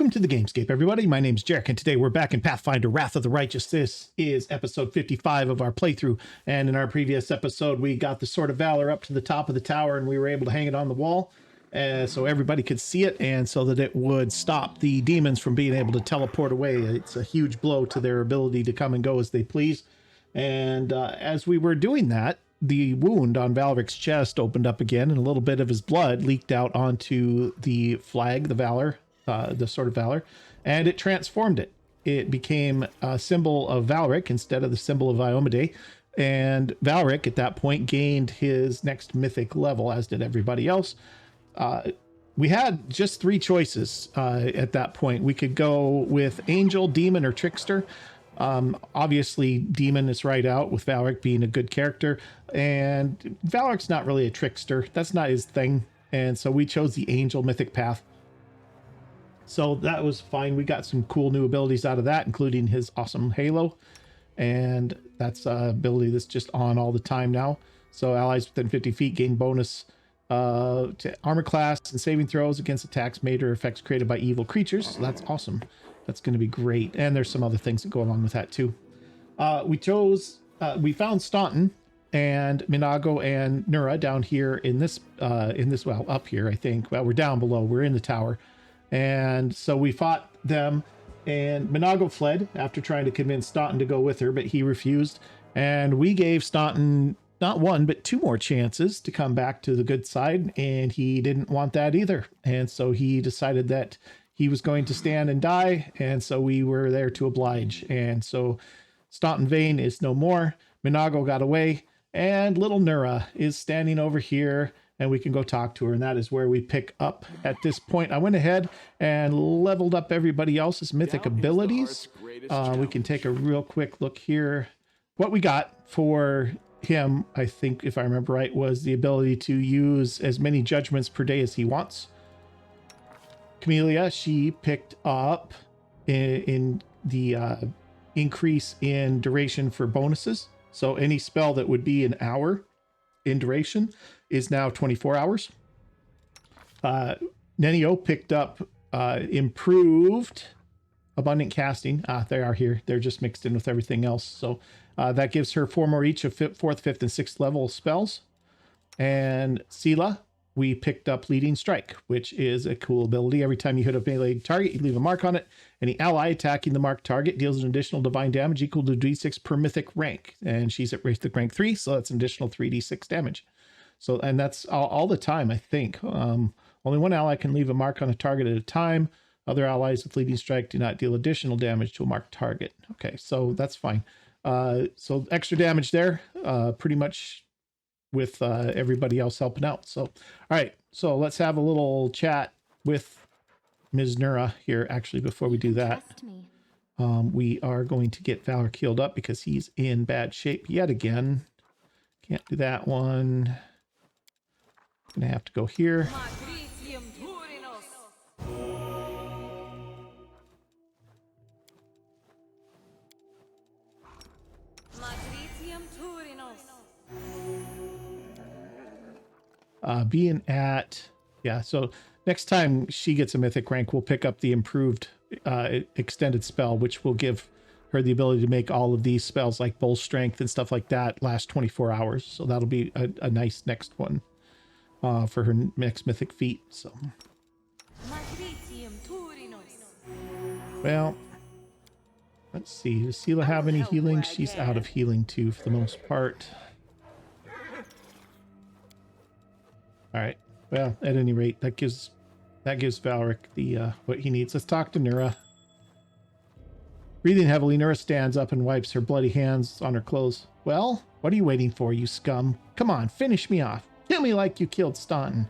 Welcome to the Gamescape, everybody. My name's Jarek, and today we're back in Pathfinder Wrath of the Righteous. This is episode 55 of our playthrough, and in our previous episode, we got the Sword of Valor up to the top of the tower, and we were able to hang it on the wall so everybody could see it, and so that it would stop the demons from being able to teleport away. It's a huge blow to their ability to come and go as they please. And as we were doing that, the wound on Valric's chest opened up again, and a little bit of his blood leaked out onto the flag, the Valor, the Sword of Valor, and it transformed it. It became a symbol of Valric instead of the symbol of Iomade, and Valric at that point gained his next mythic level, as did everybody else. We had just three choices at that point. We could go with Angel, Demon, or Trickster. Obviously Demon is right out with Valric being a good character, and Valric's not really a trickster. That's not his thing. And so we chose the Angel mythic path. So that was fine. We got some cool new abilities out of that, including his awesome halo. And that's an ability that's just on all the time now. So allies within 50 feet gain bonus to armor class and saving throws against attacks made or effects created by evil creatures. So that's awesome. That's going to be great. And there's some other things that go along with that too. We found Staunton and Minago and Nura down here in this, well, up here, I think. Well, we're down below. We're in the tower. And so we fought them, and Minago fled after trying to convince Staunton to go with her, but he refused. And we gave Staunton not one, but two more chances to come back to the good side, and he didn't want that either. And so he decided that he was going to stand and die, and so we were there to oblige. And so Staunton Vane is no more. Minago got away, and little Nura is standing over here, and we can go talk to her, and that is where we pick up at this point. I went ahead and leveled up everybody else's mythic abilities. We can take a real quick look here. What we got for him, I think, if I remember right, was the ability to use as many judgments per day as he wants. Camellia, she picked up in the increase in duration for bonuses. So any spell that would be an hour in duration is now 24 hours. Nenio picked up improved abundant casting. They are here. They're just mixed in with everything else. So that gives her 4 more each of 4th, 5th, and 6th level spells. And Sela, we picked up leading strike, which is a cool ability. Every time you hit a melee target, you leave a mark on it. Any ally attacking the marked target deals an additional divine damage equal to d6 per mythic rank. And she's at mythic rank 3, so that's an additional 3d6 damage. So, and that's all the time, I think. Only one ally can leave a mark on a target at a time. Other allies with leading strike do not deal additional damage to a marked target. Okay, so that's fine. So extra damage there, pretty much with everybody else helping out. So, all right, so let's have a little chat with Ms. Nura here. Actually, before we do that, we are going to get Valric healed up because he's in bad shape yet again. Can't do that one. Gonna have to go here. Being at, yeah, so next time she gets a mythic rank, we'll pick up the improved extended spell, which will give her the ability to make all of these spells like bull strength and stuff like that last 24 hours. So that'll be a nice next one for her next mythic feat. So, well, let's see. Does Sela have any healing? She's out of healing too for the most part. All right. Well, at any rate, that gives Valric the what he needs. Let's talk to Nura. Breathing heavily, Nura stands up and wipes her bloody hands on her clothes. Well, what are you waiting for, you scum? Come on, finish me off. Kill me like you killed Staunton.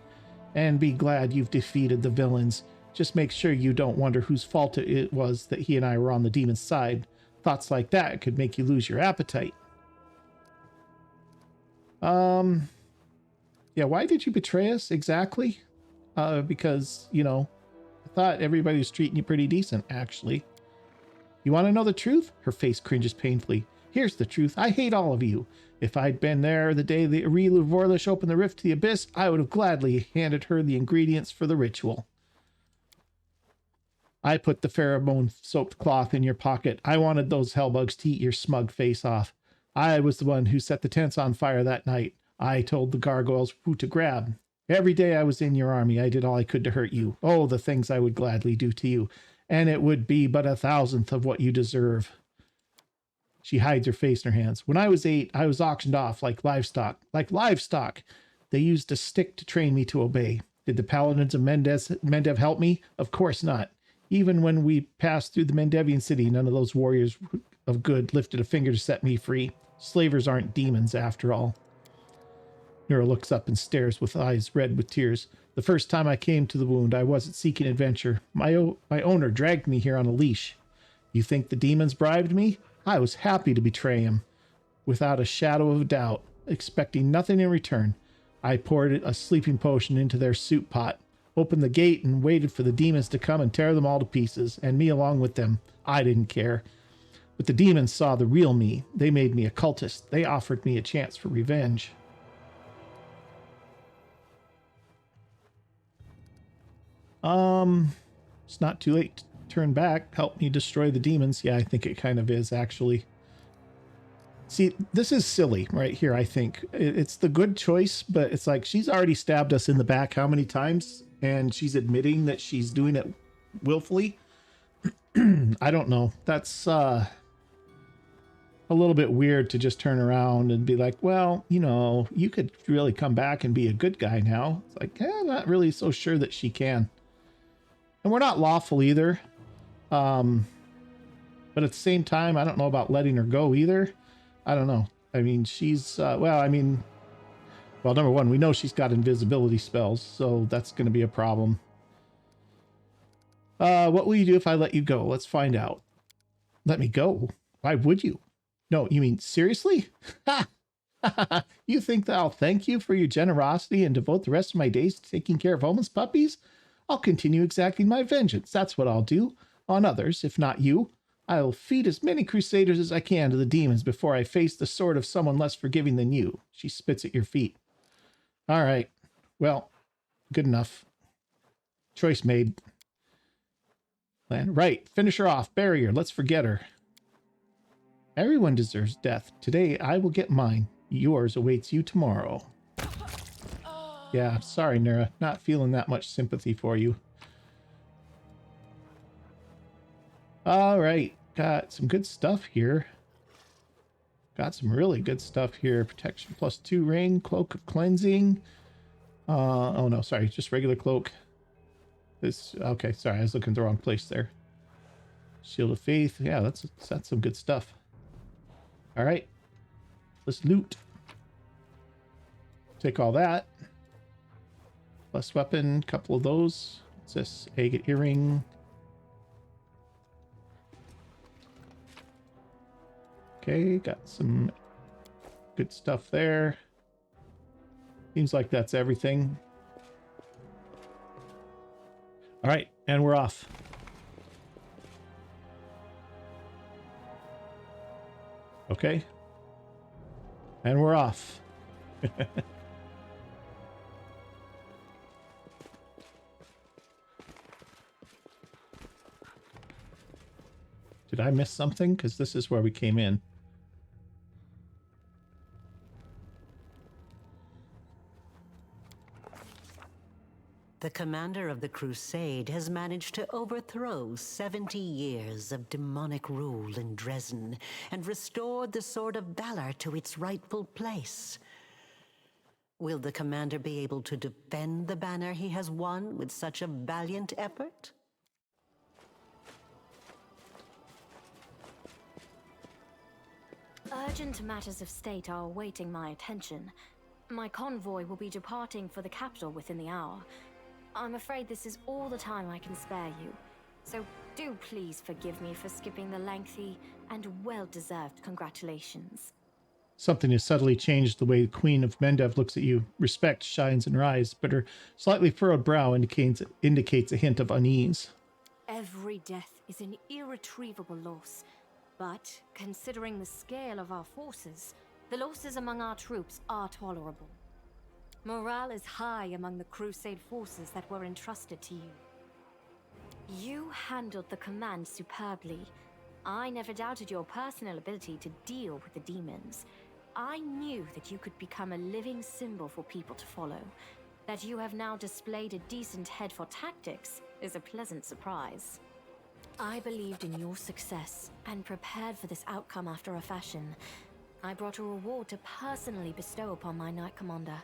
And be glad you've defeated the villains. Just make sure you don't wonder whose fault it was that he and I were on the demon's side. Thoughts like that could make you lose your appetite. Yeah, why did you betray us exactly? Because, you know, I thought everybody was treating you pretty decent, actually. You want to know the truth? Her face cringes painfully. Here's the truth. I hate all of you. If I'd been there the day the Arilu Vorlish opened the rift to the abyss, I would have gladly handed her the ingredients for the ritual. I put the pheromone-soaked cloth in your pocket. I wanted those hellbugs to eat your smug face off. I was the one who set the tents on fire that night. I told the gargoyles who to grab. Every day I was in your army, I did all I could to hurt you. Oh, the things I would gladly do to you. And it would be but 1,000th of what you deserve. She hides her face in her hands. When I was 8, I was auctioned off like livestock. Like livestock. They used a stick to train me to obey. Did the paladins of Mendev help me? Of course not. Even when we passed through the Mendevian city, none of those warriors of good lifted a finger to set me free. Slavers aren't demons, after all. Nura looks up and stares with eyes red with tears. The first time I came to the wound, I wasn't seeking adventure. My owner dragged me here on a leash. You think the demons bribed me? I was happy to betray him, without a shadow of doubt, expecting nothing in return. I poured a sleeping potion into their soup pot, opened the gate and waited for the demons to come and tear them all to pieces, and me along with them. I didn't care. But the demons saw the real me. They made me a cultist. They offered me a chance for revenge. It's not too late to turn back. Help me destroy the demons. Yeah, I think it kind of is, actually. See, this is silly right here, I think. It's the good choice, but it's like she's already stabbed us in the back how many times? And she's admitting that she's doing it willfully. I don't know. That's a little bit weird to just turn around and be like, well, you know, you could really come back and be a good guy now. It's like, I'm not really so sure that she can. And we're not lawful either. But at the same time, I don't know about letting her go either. I don't know. I mean, she's, well, number one, we know she's got invisibility spells, so that's going to be a problem. What will you do if I let you go? Let's find out. Let me go? Why would you? No, you mean seriously? Ha! You think that I'll thank you for your generosity and devote the rest of my days to taking care of homeless puppies? I'll continue exacting my vengeance. That's what I'll do. On others, if not you. I'll feed as many crusaders as I can to the demons before I face the sword of someone less forgiving than you. She spits at your feet. All right. Well, good enough. Choice made. Right. Finish her off. Bury her. Let's forget her. Everyone deserves death. Today, I will get mine. Yours awaits you tomorrow. Yeah, sorry, Nura. Not feeling that much sympathy for you. All right. Got some good stuff here. Got some really good stuff here. Protection +2 ring, cloak of cleansing. Oh no, sorry, just regular cloak. This, okay, sorry, I was looking at the wrong place there. Shield of faith. Yeah, that's some good stuff. All right. Let's loot. Take all that. Plus weapon, couple of those. What's this? Agate earring. Okay, got some good stuff there. Seems like that's everything. All right, and we're off. Okay. And we're off. Did I miss something? Because this is where we came in. The commander of the crusade has managed to overthrow 70 years of demonic rule in Drezen and restored the Sword of Valor to its rightful place. Will the commander be able to defend the banner he has won with such a valiant effort? Urgent matters of state are awaiting my attention. My convoy will be departing for the capital within the hour. I'm afraid this is all the time I can spare you, so do please forgive me for skipping the lengthy and well-deserved congratulations. Something has subtly changed the way the Queen of Mendev looks at you. Respect shines in her eyes, but her slightly furrowed brow indicates a hint of unease. Every death is an irretrievable loss, but considering the scale of our forces, the losses among our troops are tolerable. Morale is high among the Crusade forces that were entrusted to you. You handled the command superbly. I never doubted your personal ability to deal with the demons. I knew that you could become a living symbol for people to follow. That you have now displayed a decent head for tactics is a pleasant surprise. I believed in your success and prepared for this outcome after a fashion. I brought a reward to personally bestow upon my Knight Commander.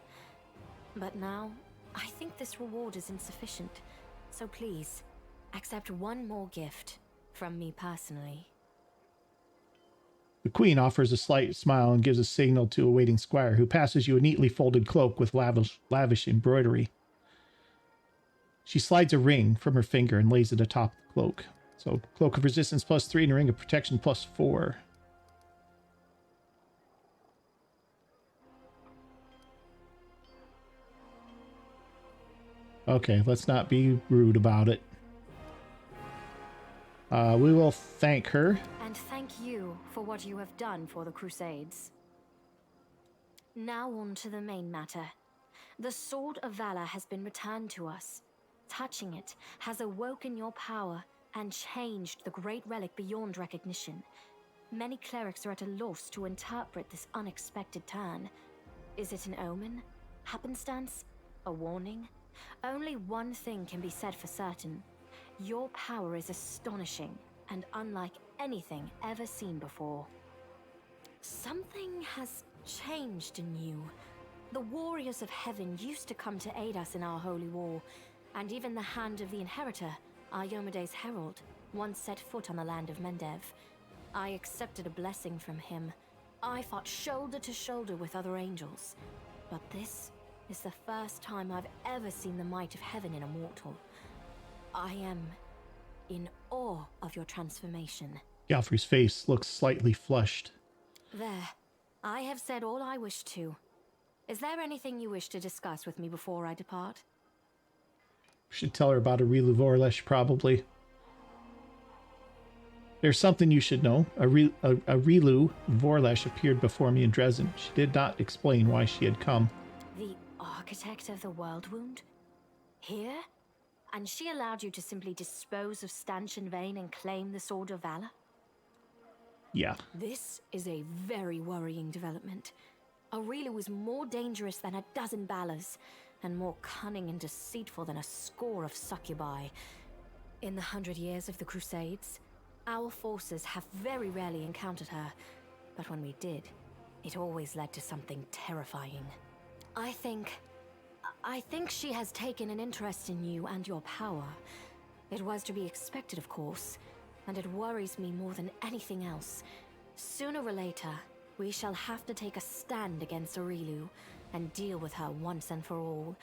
But now, I think this reward is insufficient. So please, accept one more gift from me personally. The queen offers a slight smile and gives a signal to a waiting squire, who passes you a neatly folded cloak with lavish embroidery. She slides a ring from her finger and lays it atop the cloak. So, cloak of resistance +3 and a ring of protection +4. Okay, let's not be rude about it. We will thank her. And thank you for what you have done for the Crusades. Now on to the main matter. The Sword of Valor has been returned to us. Touching it has awoken your power and changed the great relic beyond recognition. Many clerics are at a loss to interpret this unexpected turn. Is it an omen? Happenstance? A warning? Only one thing can be said for certain. Your power is astonishing and unlike anything ever seen before. Something has changed in you. The warriors of heaven used to come to aid us in our holy war, and even the hand of the inheritor, Iomede's herald, once set foot on the land of Mendev. I accepted a blessing from him. I fought shoulder to shoulder with other angels. But this is the first time I've ever seen the might of heaven in a mortal. I am in awe of your transformation. Galfrey's face looks slightly flushed. There. I have said all I wish to. Is there anything you wish to discuss with me before I depart? Should tell her about Aurilu Vorlesh, probably. There's something you should know. Aurilu Vorlesh appeared before me in Drezen. She did not explain why she had come. The architect of the world wound? Here? And she allowed you to simply dispose of Stanchion Vane and claim the Sword of Valor? Yeah. This is a very worrying development. Aurilu was more dangerous than a dozen Balors, and more cunning and deceitful than a score of succubi. In the 100 years of the Crusades, our forces have very rarely encountered her, but when we did, it always led to something terrifying. I think she has taken an interest in you and your power. It was to be expected, of course, and it worries me more than anything else. Sooner or later, we shall have to take a stand against Aurilu and deal with her once and for all.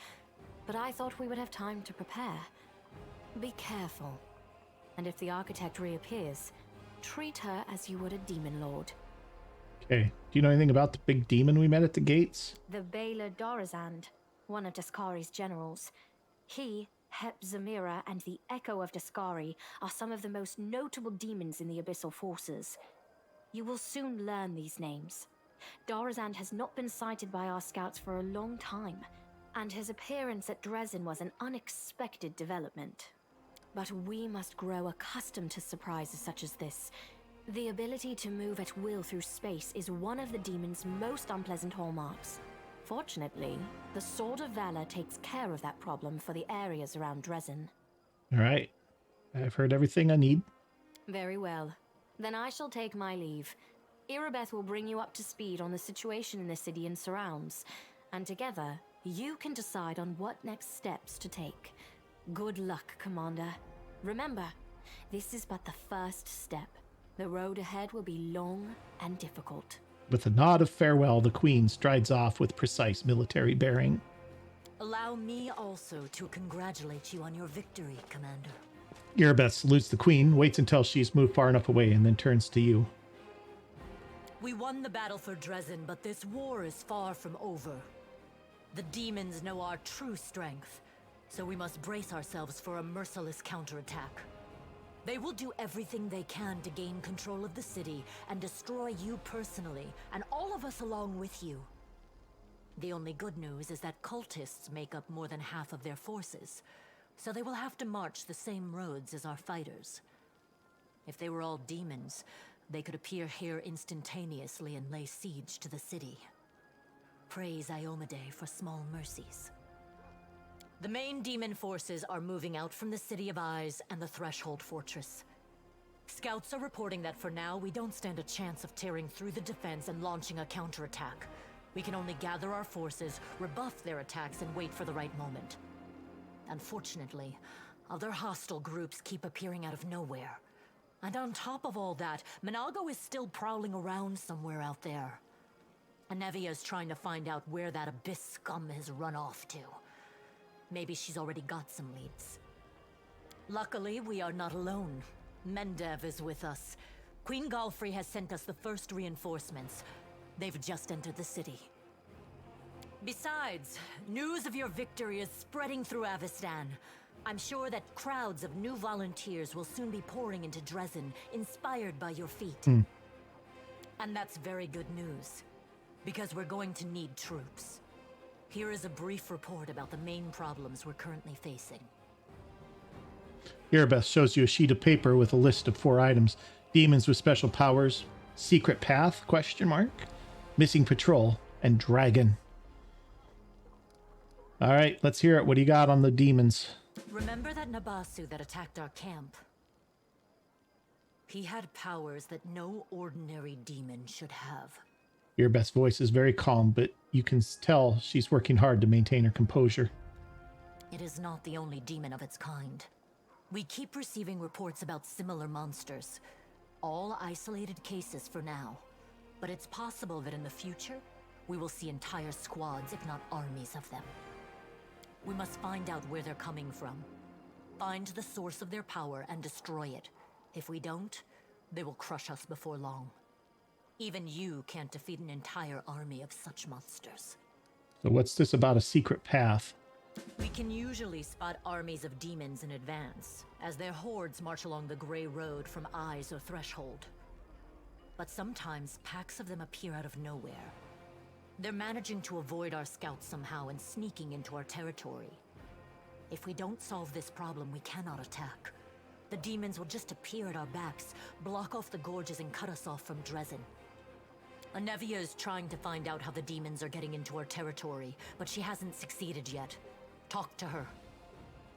But I thought we would have time to prepare. Be careful. And if the architect reappears, treat her as you would a demon lord. Okay. Do you know anything about the big demon we met at the gates? The Baylor Dorazand, one of Daskari's generals. He, Hep Zamira, and the Echo of Daskari are some of the most notable demons in the Abyssal Forces. You will soon learn these names. Dorazand has not been sighted by our scouts for a long time, and his appearance at Drezen was an unexpected development. But we must grow accustomed to surprises such as this. The ability to move at will through space is one of the demon's most unpleasant hallmarks. Fortunately, the Sword of Valor takes care of that problem for the areas around Drezen. All right. I've heard everything I need. Very well. Then I shall take my leave. Irabeth will bring you up to speed on the situation in the city and surrounds, and together, you can decide on what next steps to take. Good luck, Commander. Remember, this is but the first step. The road ahead will be long and difficult. With a nod of farewell, the queen strides off with precise military bearing. Allow me also to congratulate you on your victory, Commander. Irabeth salutes the queen, waits until she's moved far enough away, and then turns to you. We won the battle for Drezen, but this war is far from over. The demons know our true strength, so we must brace ourselves for a merciless counterattack. They will do everything they can to gain control of the city and destroy you personally, and all of us along with you. The only good news is that cultists make up more than half of their forces, so they will have to march the same roads as our fighters. If they were all demons, they could appear here instantaneously and lay siege to the city. Praise Iomade for small mercies. The main demon forces are moving out from the City of Eyes and the Threshold Fortress. Scouts are reporting that for now, we don't stand a chance of tearing through the defense and launching a counterattack. We can only gather our forces, rebuff their attacks, and wait for the right moment. Unfortunately, other hostile groups keep appearing out of nowhere. And on top of all that, Minago is still prowling around somewhere out there. Anevia is trying to find out where that Abyss scum has run off to. Maybe she's already got some leads. Luckily, we are not alone. Mendev is with us. Queen Galfrey has sent us the first reinforcements. They've just entered the city. Besides, news of your victory is spreading through Avestan. I'm sure that crowds of new volunteers will soon be pouring into Drezen, inspired by your feat. And that's very good news, because we're going to need troops. Here is a brief report about the main problems we're currently facing. Erebeth shows you a sheet of paper with a list of 4 items. Demons with special powers, secret path, question mark, missing patrol, and dragon. All right, let's hear it. What do you got on the demons? Remember that Nabasu that attacked our camp? He had powers that no ordinary demon should have. Erebeth's voice is very calm, but you can tell she's working hard to maintain her composure. It is not the only demon of its kind. We keep receiving reports about similar monsters. All isolated cases for now. But it's possible that in the future, we will see entire squads, if not armies of them. We must find out where they're coming from. Find the source of their power and destroy it. If we don't, they will crush us before long. Even you can't defeat an entire army of such monsters. So what's this about a secret path? We can usually spot armies of demons in advance, as their hordes march along the Grey Road from Eyes or Threshold. But sometimes packs of them appear out of nowhere. They're managing to avoid our scouts somehow and sneaking into our territory. If we don't solve this problem, we cannot attack. The demons will just appear at our backs, block off the gorges and cut us off from Drezen. Anevia is trying to find out how the demons are getting into our territory, but she hasn't succeeded yet. Talk to her.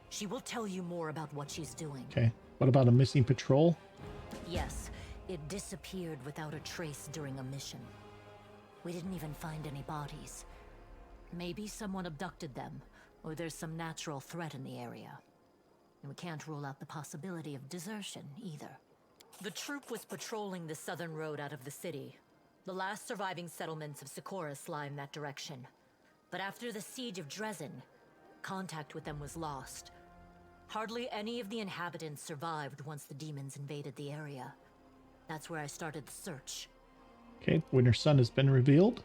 She will tell you more about what she's doing. Okay. What about a missing patrol? Yes, it disappeared without a trace during a mission. We didn't even find any bodies. Maybe someone abducted them, or there's some natural threat in the area. And we can't rule out the possibility of desertion, either. The troop was patrolling the southern road out of the city. The last surviving settlements of Sikoris lie in that direction. But after the siege of Drezen, contact with them was lost. Hardly any of the inhabitants survived once the demons invaded the area. That's where I started the search. Okay, Winter Sun has been revealed.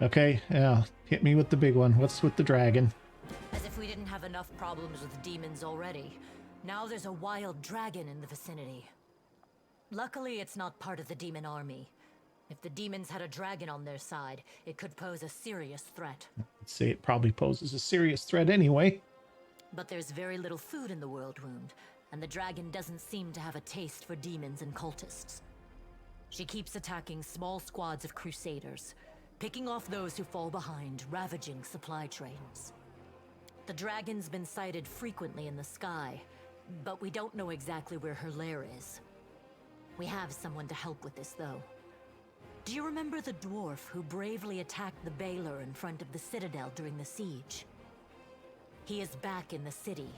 Okay, yeah, hit me with the big one. What's with the dragon? As if we didn't have enough problems with demons already. Now there's a wild dragon in the vicinity. Luckily, it's not part of the demon army. If the demons had a dragon on their side, it could pose a serious threat. I'd say it probably poses a serious threat anyway. But there's very little food in the world wound, and the dragon doesn't seem to have a taste for demons and cultists. She keeps attacking small squads of crusaders, picking off those who fall behind, ravaging supply trains. The dragon's been sighted frequently in the sky, but we don't know exactly where her lair is. We have someone to help with this, though. Do you remember the dwarf who bravely attacked the Baylor in front of the citadel during the siege? He is back in the city,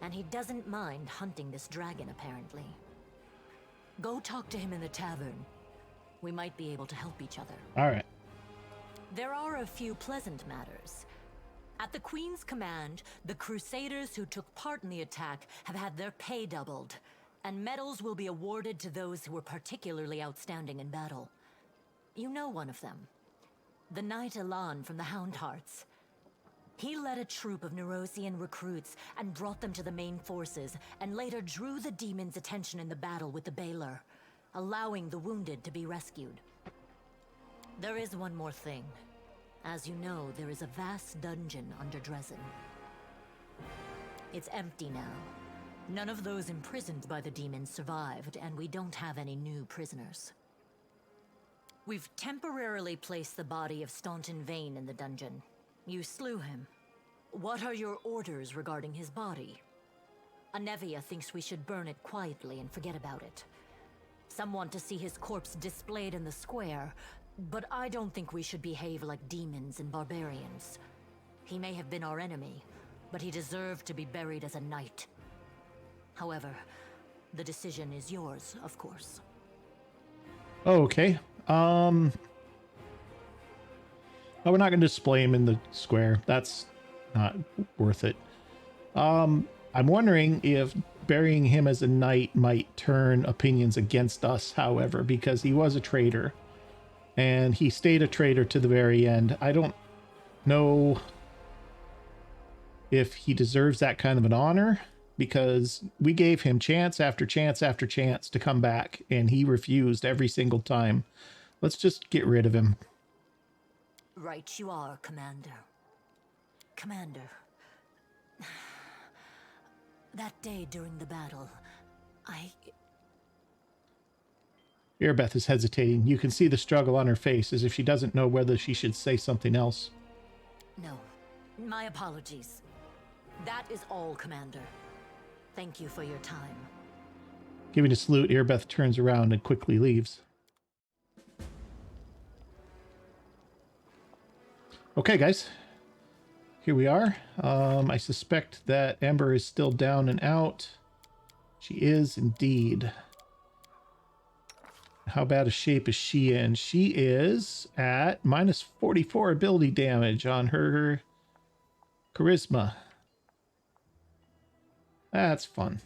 and he doesn't mind hunting this dragon, apparently. Go talk to him in the tavern. We might be able to help each other. All right. There are a few pleasant matters. At the Queen's command, the Crusaders who took part in the attack have had their pay doubled, and medals will be awarded to those who were particularly outstanding in battle. You know one of them. The Knight Elan from the Houndhearts. He led a troop of Nerosian recruits and brought them to the main forces, and later drew the demons' attention in the battle with the Baylor, allowing the wounded to be rescued. There is one more thing. As you know, there is a vast dungeon under Drezen. It's empty now. None of those imprisoned by the demons survived, and we don't have any new prisoners. We've temporarily placed the body of Staunton Vane in the dungeon. You slew him. What are your orders regarding his body? Anevia thinks we should burn it quietly and forget about it. Some want to see his corpse displayed in the square, but I don't think we should behave like demons and barbarians. He may have been our enemy, but he deserved to be buried as a knight. However, the decision is yours, of course. Okay. Oh, we're not going to display him in the square. That's not worth it. I'm wondering if burying him as a knight might turn opinions against us, however, because he was a traitor. And he stayed a traitor to the very end. I don't know if he deserves that kind of an honor, because we gave him chance after chance after chance to come back, and he refused every single time. Let's just get rid of him. Right you are, Commander. Commander. That day during the battle, Irbeth is hesitating. You can see the struggle on her face, as if she doesn't know whether she should say something else. No. My apologies. That is all, Commander. Thank you for your time. Giving a salute, Irbeth turns around and quickly leaves. Okay, guys. Here we are. I suspect that Ember is still down and out. She is indeed. How bad a shape is she in? She is at minus 44 ability damage on her charisma. That's fun.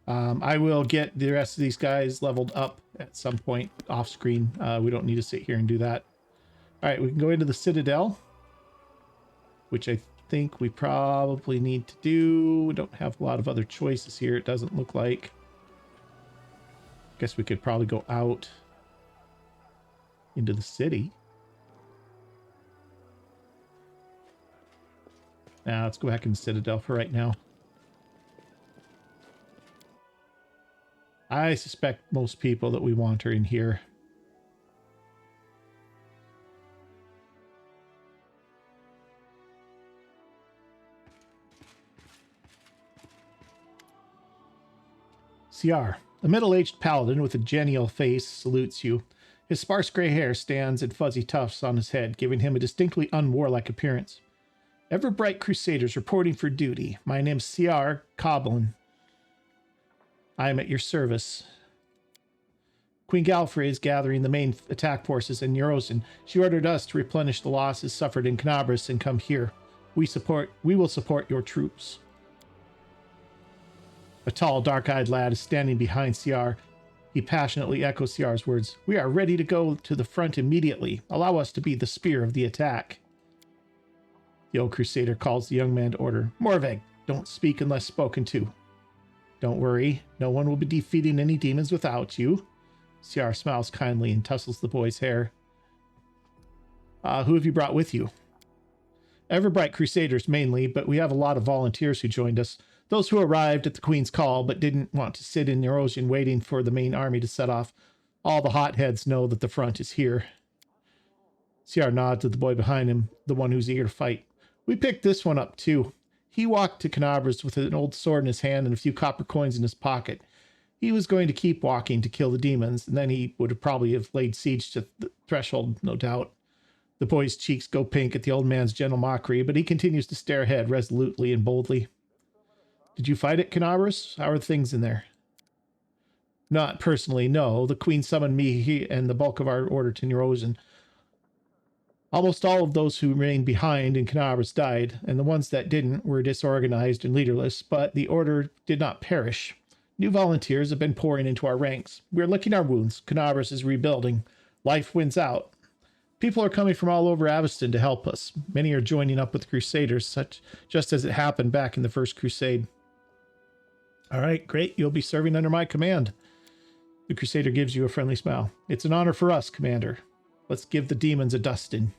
I will get the rest of these guys leveled up at some point off screen. We don't need to sit here and do that. All right, we can go into the Citadel, which I think we probably need to do. We don't have a lot of other choices here, it doesn't look like. Guess we could probably go out into the city. Now let's go back in the Citadel for right now. I suspect most people that we want are in here. CR, a middle-aged paladin with a genial face, salutes you. His sparse gray hair stands in fuzzy tufts on his head, giving him a distinctly unwarlike appearance. Ever-bright crusaders reporting for duty. My name's CR Coblin. I am at your service. Queen Galfrey is gathering the main attack forces in Neurosin. She ordered us to replenish the losses suffered in Canabras and come here. We will support your troops. A tall, dark-eyed lad is standing behind CR. He passionately echoes CR's words. We are ready to go to the front immediately. Allow us to be the spear of the attack. The old crusader calls the young man to order. Morveg, don't speak unless spoken to. Don't worry, no one will be defeating any demons without you. CR smiles kindly and tussles the boy's hair. Who have you brought with you? Everbright Crusaders mainly, but we have a lot of volunteers who joined us. Those who arrived at the Queen's call but didn't want to sit in Neurosin waiting for the main army to set off. All the hotheads know that the front is here. CR nods at the boy behind him, the one who's eager to fight. We picked this one up too. He walked to Canabras with an old sword in his hand and a few copper coins in his pocket. He was going to keep walking to kill the demons, and then he would have probably have laid siege to the threshold, no doubt. The boy's cheeks go pink at the old man's gentle mockery, but he continues to stare ahead resolutely and boldly. Did you fight at Canabras? How are things in there? Not personally, no. The Queen summoned me and the bulk of our order to Neurosin. Almost all of those who remained behind in Canabras died, and the ones that didn't were disorganized and leaderless, but the order did not perish. New volunteers have been pouring into our ranks. We're licking our wounds. Canabras is rebuilding. Life wins out. People are coming from all over Aveston to help us. Many are joining up with the Crusaders, just as it happened back in the First Crusade. All right, great. You'll be serving under my command. The Crusader gives you a friendly smile. It's an honor for us, Commander. Let's give the demons a dusting.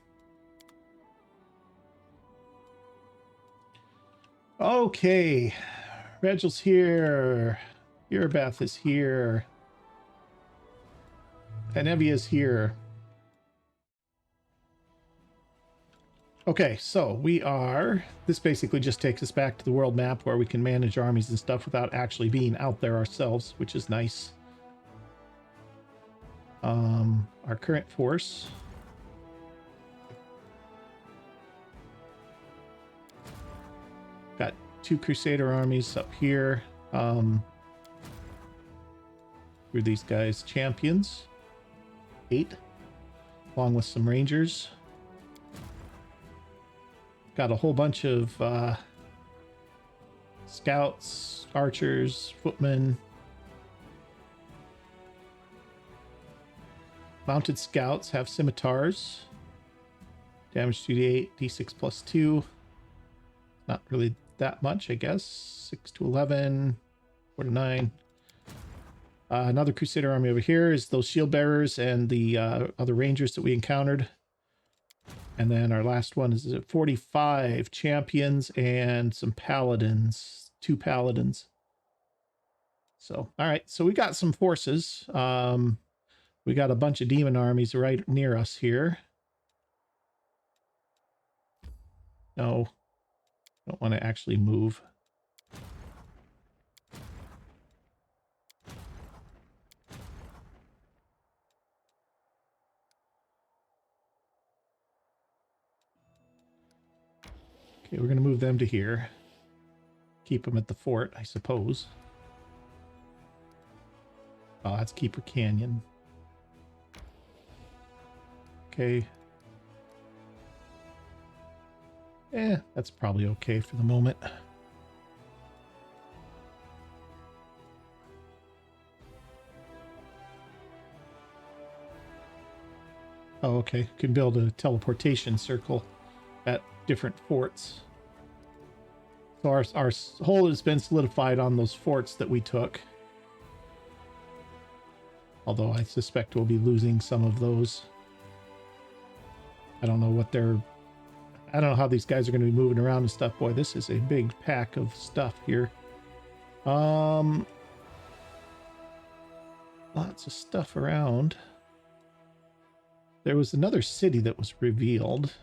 Okay. Regel's here. Irabeth is here. And Evia's here. Okay, so we are... This basically just takes us back to the world map where we can manage armies and stuff without actually being out there ourselves, which is nice. Our current force... Got 2 Crusader armies up here. Who are these guys? Champions. 8. Along with some Rangers. Got a whole bunch of scouts, archers, footmen. Mounted scouts have scimitars. Damage 2d8, d6 plus 2. Not really that much, I guess. 6 to 11, 4 to 9. Another Crusader army over here is those shield bearers and the other Rangers that we encountered. And then our last one is 45 champions and some paladins, 2 paladins. So, all right. So we got some forces. We got a bunch of demon armies right near us here. No, don't want to actually move. Okay, we're going to move them to here. Keep them at the fort, I suppose. Oh, that's Keeper Canyon. Okay. That's probably okay for the moment. Oh, okay. Can build a teleportation circle at different forts. So our hold has been solidified on those forts that we took. Although I suspect we'll be losing some of those. I don't know what they're... I don't know how these guys are going to be moving around and stuff. Boy, this is a big pack of stuff here. Lots of stuff around. There was another city that was revealed.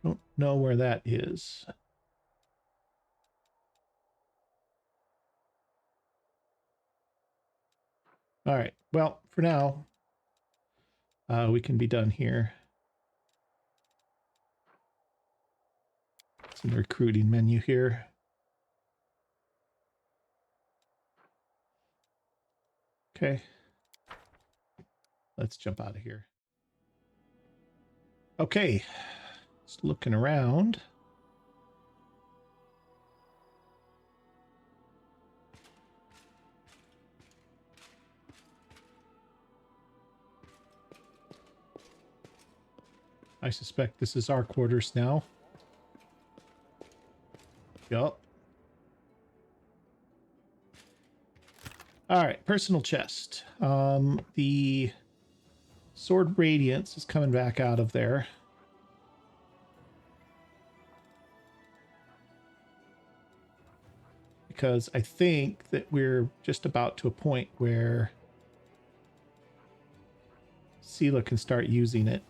Don't know where that is. All right. Well, for now, we can be done here. It's in the recruiting menu here. Okay. Let's jump out of here. Okay. Just looking around. I suspect this is our quarters now. Yup. All right, personal chest. The Sword Radiance is coming back out of there. Because I think that we're just about to a point where Sela can start using it.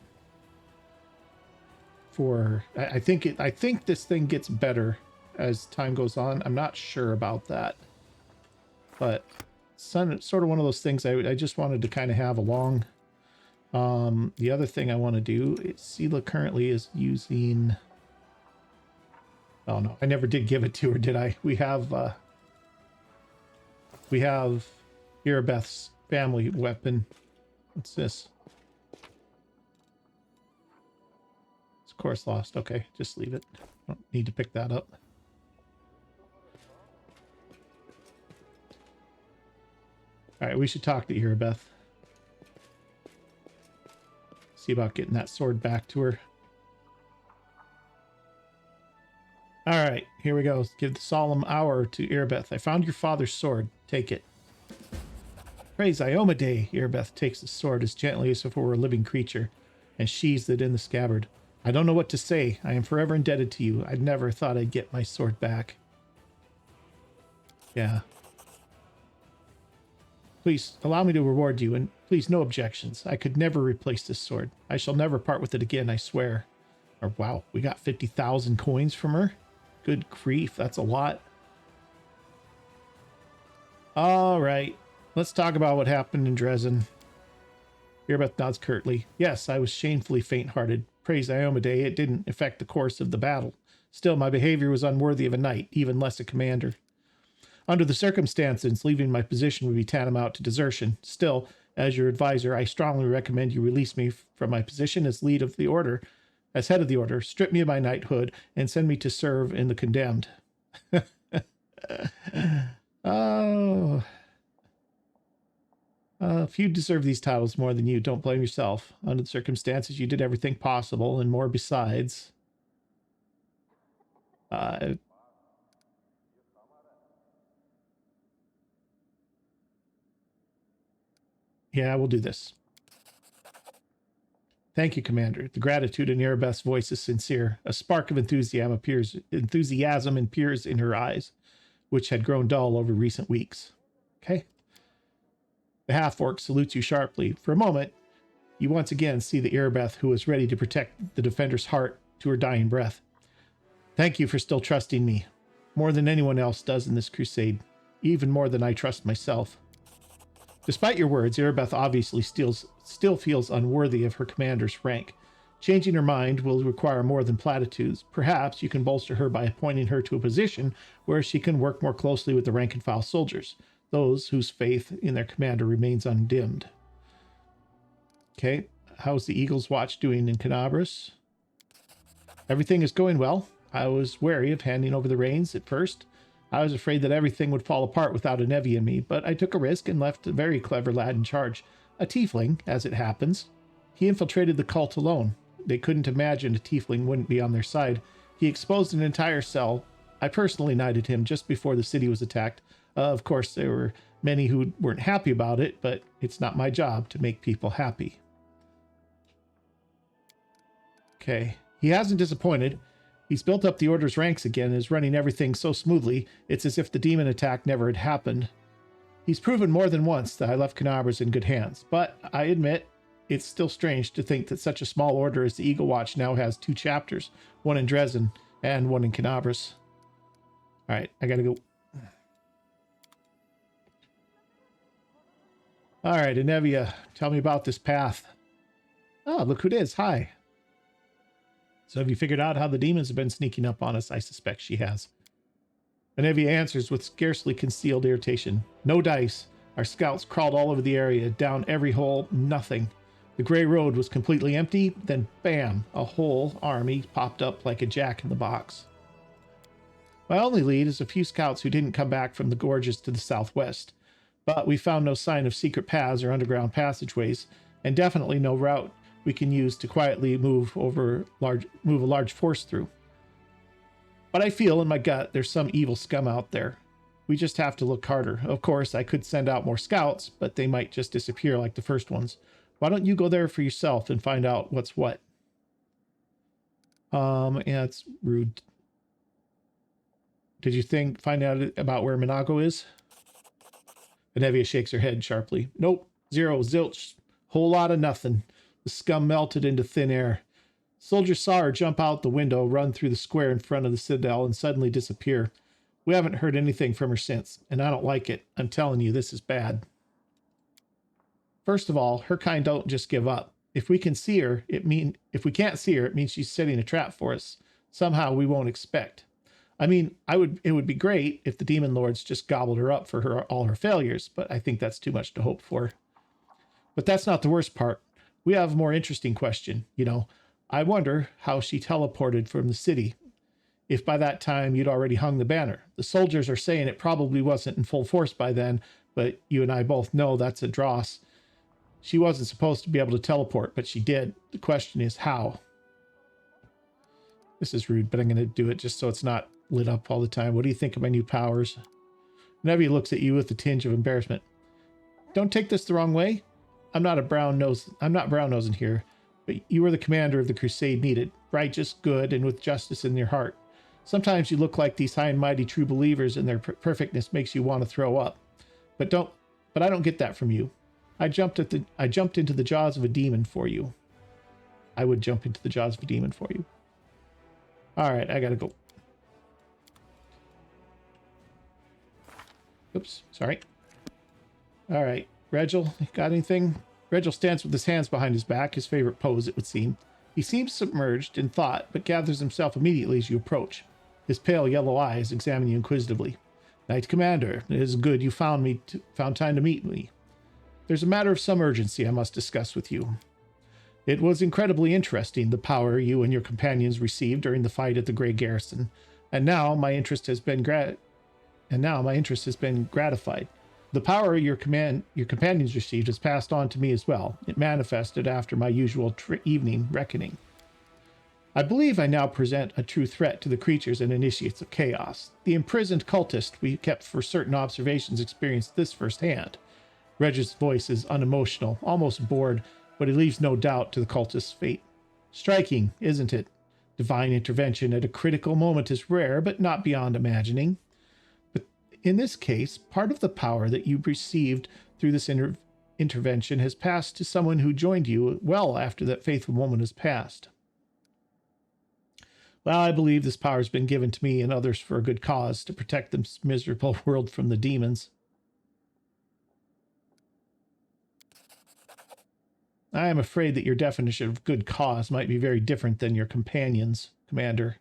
For I think this thing gets better as time goes on. I'm not sure about that, but it's sort of one of those things I just wanted to kind of have along. The other thing I want to do is Sela currently is using... Oh no, I never did give it to her, did I? We have Irabeth's family weapon. What's this? It's course lost. Okay, just leave it. Don't need to pick that up. All right, we should talk to Irabeth. See about getting that sword back to her. All right, here we go. Give the solemn hour to Irabeth. I found your father's sword. Take it. Praise Iomade. Irabeth takes the sword as gently as if it were a living creature and sheathes it in the scabbard. I don't know what to say. I am forever indebted to you. I never thought I'd get my sword back. Yeah. Please allow me to reward you, and please no objections. I could never replace this sword. I shall never part with it again, I swear. Or wow, we got 50,000 coins from her. Good grief, that's a lot. All right, let's talk about what happened in Drezen. Erebeth nods curtly. Yes, I was shamefully faint-hearted. Praise Iomedae, it didn't affect the course of the battle. Still, my behavior was unworthy of a knight, even less a commander. Under the circumstances, leaving my position would be tantamount to desertion. Still, as your advisor, I strongly recommend you release me from my position as head of the order, strip me of my knighthood, and send me to serve in the condemned. Oh. Few deserve these titles more than you. Don't blame yourself. Under the circumstances, you did everything possible, and more besides. Yeah, we'll do this. Thank you, Commander. The gratitude in Erebeth's voice is sincere. A spark of enthusiasm appears in her eyes, which had grown dull over recent weeks. Okay. The half-orc salutes you sharply. For a moment, you once again see the Erebeth who was ready to protect the defender's heart to her dying breath. Thank you for still trusting me. More than anyone else does in this crusade. Even more than I trust myself. Despite your words, Erebeth obviously still feels unworthy of her commander's rank. Changing her mind will require more than platitudes. Perhaps you can bolster her by appointing her to a position where she can work more closely with the rank-and-file soldiers, those whose faith in their commander remains undimmed. Okay, how's the Eagle's Watch doing in Canabras? Everything is going well. I was wary of handing over the reins at first. I was afraid that everything would fall apart without a Nevi in me, but I took a risk and left a very clever lad in charge. A tiefling, as it happens. He infiltrated the cult alone. They couldn't imagine a tiefling wouldn't be on their side. He exposed an entire cell. I personally knighted him just before the city was attacked. Of course, there were many who weren't happy about it, but it's not my job to make people happy. Okay, he hasn't disappointed. He's built up the Order's ranks again and is running everything so smoothly, it's as if the demon attack never had happened. He's proven more than once that I left Canabras in good hands, but I admit it's still strange to think that such a small order as the Eagle Watch now has 2 chapters, one in Drezen and one in Canabras. All right, I gotta go. All right, Anevia, tell me about this path. Oh, look who it is. Hi. So have you figured out how the demons have been sneaking up on us? I suspect she has. Anevia answers with scarcely concealed irritation. No dice. Our scouts crawled all over the area, down every hole, nothing. The gray road was completely empty, then bam, a whole army popped up like a jack in the box. My only lead is a few scouts who didn't come back from the gorges to the southwest, but we found no sign of secret paths or underground passageways, and definitely no route we can use to quietly move a large force through. But I feel in my gut there's some evil scum out there. We just have to look harder. Of course, I could send out more scouts, but they might just disappear like the first ones. Why don't you go there for yourself and find out what's what? Yeah, it's rude. Did you find out about where Minago is? Anevia shakes her head sharply. Nope, zero, zilch, whole lot of nothing. The scum melted into thin air. Soldiers saw her jump out the window, run through the square in front of the citadel, and suddenly disappear. We haven't heard anything from her since, and I don't like it. I'm telling you, this is bad. First of all, her kind don't just give up. If we can't see her, it means she's setting a trap for us. Somehow we won't expect. I mean, it would be great if the demon lords just gobbled her up for all her failures, but I think that's too much to hope for. But that's not the worst part. We have a more interesting question. I wonder how she teleported from the city. If by that time you'd already hung the banner. The soldiers are saying it probably wasn't in full force by then, but you and I both know that's a dross. She wasn't supposed to be able to teleport, but she did. The question is how. This is rude, but I'm going to do it just so it's not lit up all the time. What do you think of my new powers? Nevi looks at you with a tinge of embarrassment. Don't take this the wrong way. I'm not brown nosing here. But you are the commander of the crusade needed, righteous, good, and with justice in your heart. Sometimes you look like these high and mighty true believers, and their perfectness makes you want to throw up. But I don't get that from you. I jumped into the jaws of a demon for you. I would jump into the jaws of a demon for you. All right, I gotta go. Oops, sorry. All right, Regil, got anything? Regil stands with his hands behind his back, his favorite pose, it would seem. He seems submerged in thought, but gathers himself immediately as you approach. His pale yellow eyes examine you inquisitively. Knight Commander, it is good you found time to meet me. There's a matter of some urgency I must discuss with you. It was incredibly interesting, the power you and your companions received during the fight at the Grey Garrison, and now my interest has been gratified. The power your companions received has passed on to me as well. It manifested after my usual evening reckoning. I believe I now present a true threat to the creatures and initiates of chaos. The imprisoned cultist we kept for certain observations experienced this firsthand. Reg's voice is unemotional, almost bored, but he leaves no doubt to the cultist's fate. Striking, isn't it? Divine intervention at a critical moment is rare, but not beyond imagining. But in this case, part of the power that you received through this intervention has passed to someone who joined you well after that faithful moment has passed. Well, I believe this power has been given to me and others for a good cause, to protect this miserable world from the demons. I am afraid that your definition of good cause might be very different than your companion's, Commander.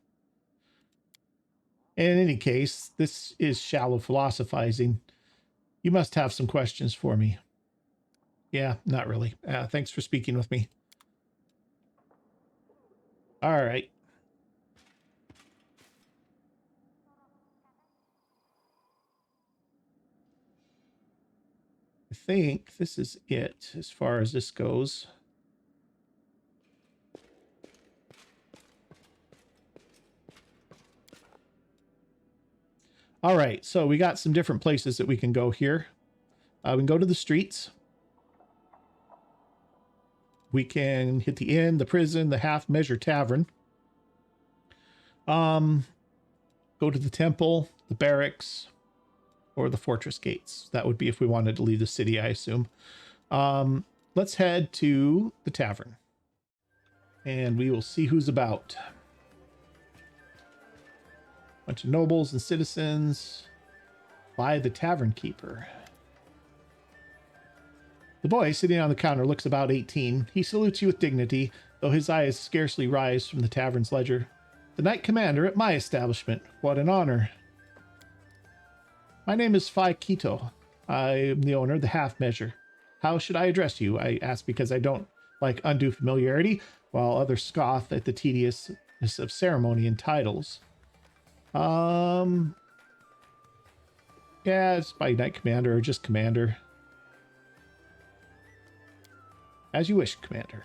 In any case, this is shallow philosophizing. You must have some questions for me. Yeah, not really. Thanks for speaking with me. All right. I think this is it as far as this goes. All right, so we got some different places that we can go here. We can go to the streets. We can hit the inn, the prison, the half-measure tavern. Go to the temple, the barracks, or the fortress gates. That would be if we wanted to leave the city, I assume. Let's head to the tavern. And we will see who's about. Bunch of nobles and citizens. By the Tavern Keeper. The boy sitting on the counter looks about 18. He salutes you with dignity, though his eyes scarcely rise from the tavern's ledger. The Knight Commander at my establishment. What an honor. My name is Phi Kito. I am the owner of the Half Measure. How should I address you? I ask because I don't like undue familiarity, while others scoff at the tediousness of ceremony and titles. Yeah, it's by Knight Commander or just Commander. As you wish, Commander.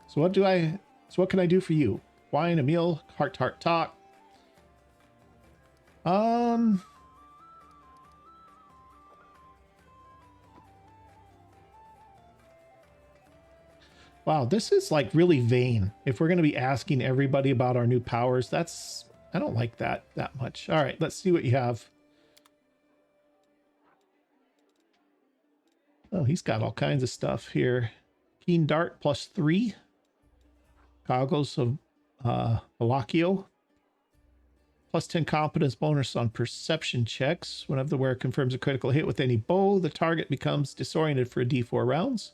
So what can I do for you? Wine, a meal, heart-to-heart talk. Wow, this is like really vain. If we're going to be asking everybody about our new powers, I don't like that much. All right, let's see what you have. Oh, he's got all kinds of stuff here. Keen Dart +3. Goggles of Malakio. +10 competence bonus on perception checks. Whenever the wearer confirms a critical hit with any bow, the target becomes disoriented for a d4 rounds.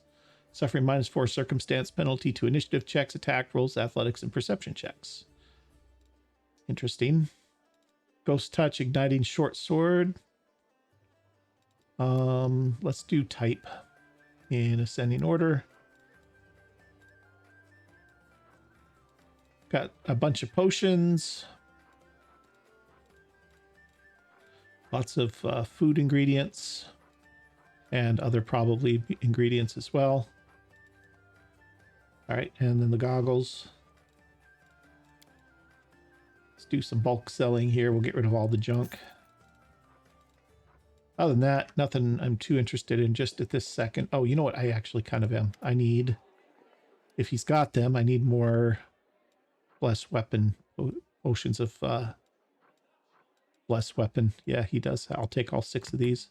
Suffering -4 circumstance penalty to initiative checks, attack rolls, athletics, and perception checks. Interesting. Ghost Touch, igniting short sword. Let's do type in ascending order. Got a bunch of potions. Lots of food ingredients and other probably ingredients as well. All right, and then the goggles. Let's do some bulk selling here. We'll get rid of all the junk. Other than that, nothing I'm too interested in just at this second. Oh, you know what? I actually kind of am. I need if he's got them. I need more blessed weapon, oceans of blessed weapon. Yeah, he does. I'll take all 6 of these.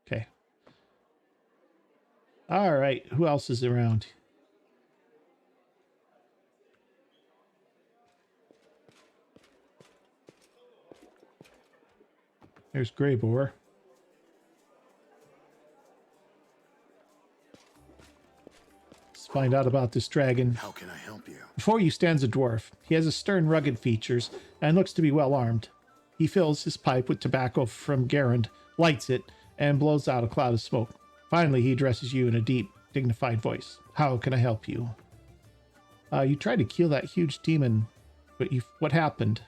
Okay. All right. Who else is around? There's Grey Boar. Let's find out about this dragon. How can I help you? Before you stands a dwarf. He has a stern, rugged features and looks to be well armed. He fills his pipe with tobacco from Garand, lights it, and blows out a cloud of smoke. Finally, he addresses you in a deep, dignified voice. How can I help you? You tried to kill that huge demon, but what happened?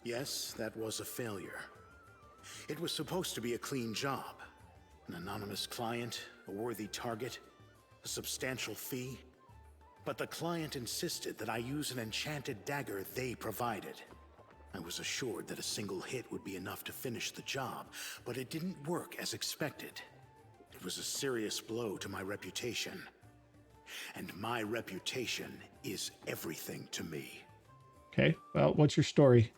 Yes, that was a failure. It was supposed to be a clean job. An anonymous client, a worthy target, a substantial fee. But the client insisted that I use an enchanted dagger they provided. I was assured that a single hit would be enough to finish the job, but it didn't work as expected. It was a serious blow to my reputation. And my reputation is everything to me. Okay, well, what's your story?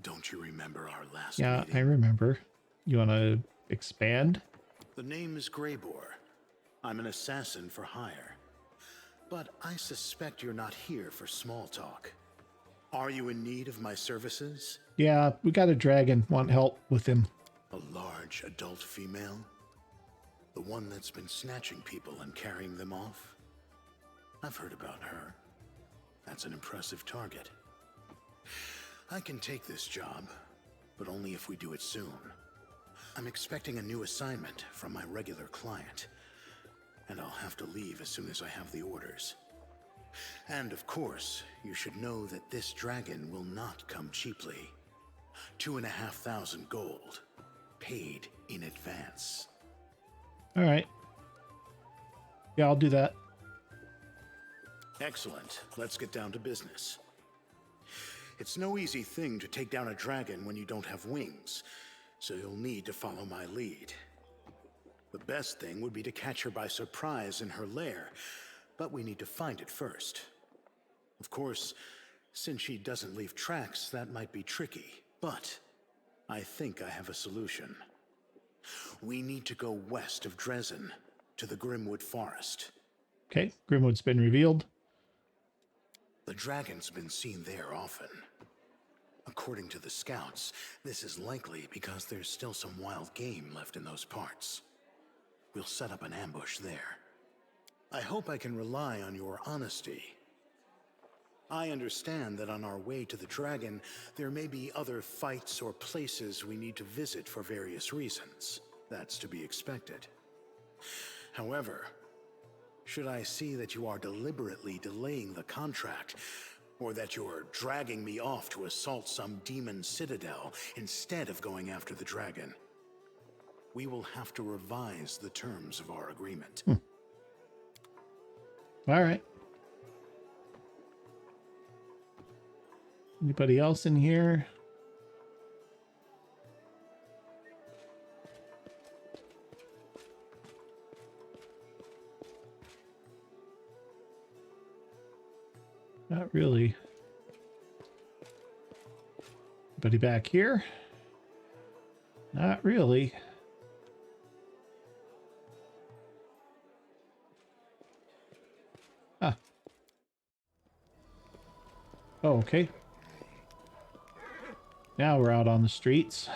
Don't you remember our last Yeah, meeting? I remember. You want to expand? The name is Greyboar. I'm an assassin for hire. But I suspect you're not here for small talk. Are you in need of my services? Yeah, we got a dragon. Want help with him. A large adult female? The one that's been snatching people and carrying them off? I've heard about her. That's an impressive target. I can take this job, but only if we do it soon. I'm expecting a new assignment from my regular client, and I'll have to leave as soon as I have the orders. And of course, you should know that this dragon will not come cheaply. 2,500 gold, paid in advance. All right. Yeah, I'll do that. Excellent. Let's get down to business. It's no easy thing to take down a dragon when you don't have wings, so you'll need to follow my lead. The best thing would be to catch her by surprise in her lair, but we need to find it first. Of course, since she doesn't leave tracks, that might be tricky, but I think I have a solution. We need to go west of Drezen, to the Grimwood Forest. Okay, Grimwood's been revealed. The dragon's been seen there often. According to the scouts, this is likely because there's still some wild game left in those parts. We'll set up an ambush there. I hope I can rely on your honesty. I understand that on our way to the dragon, there may be other fights or places we need to visit for various reasons. That's to be expected. However, should I see that you are deliberately delaying the contract, or that you're dragging me off to assault some demon citadel instead of going after the dragon, we will have to revise the terms of our agreement. All right. Anybody else in here? Not really. Anybody back here? Not really. Ah. Oh, okay. Now we're out on the streets. I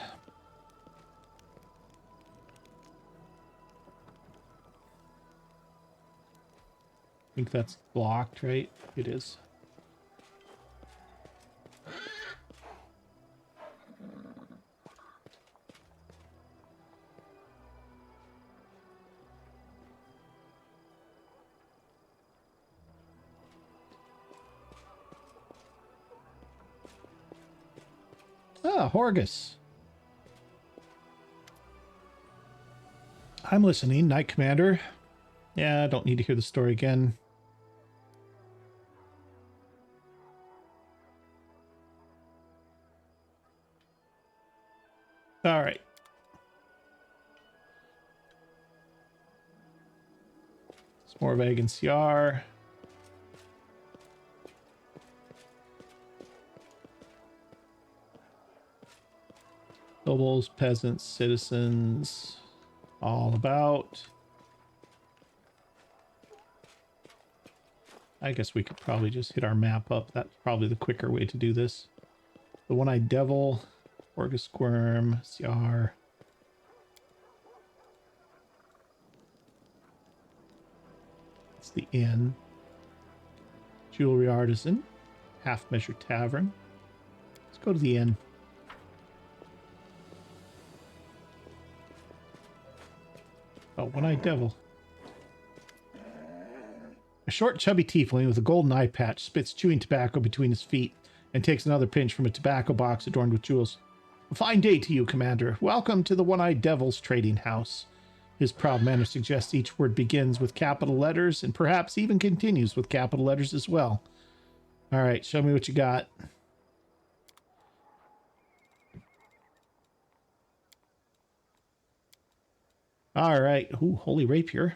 think that's blocked, right? It is. Ah, Horgus. I'm listening, Knight Commander. Yeah, I don't need to hear the story again. All right. It's more Vagan CR. Nobles, peasants, citizens, all about. I guess we could probably just hit our map up. That's probably the quicker way to do this. The One-Eyed Devil, Orgus Squirm, CR. It's the Inn. Jewelry Artisan, Half Measure Tavern. Let's go to the Inn. Oh, One-Eyed Devil. A short, chubby tiefling with a golden eye patch spits chewing tobacco between his feet and takes another pinch from a tobacco box adorned with jewels. A fine day to you, Commander. Welcome to the One-Eyed Devil's trading house. His proud manner suggests each word begins with capital letters and perhaps even continues with capital letters as well. All right, show me what you got. All right. Ooh, Holy Rapier.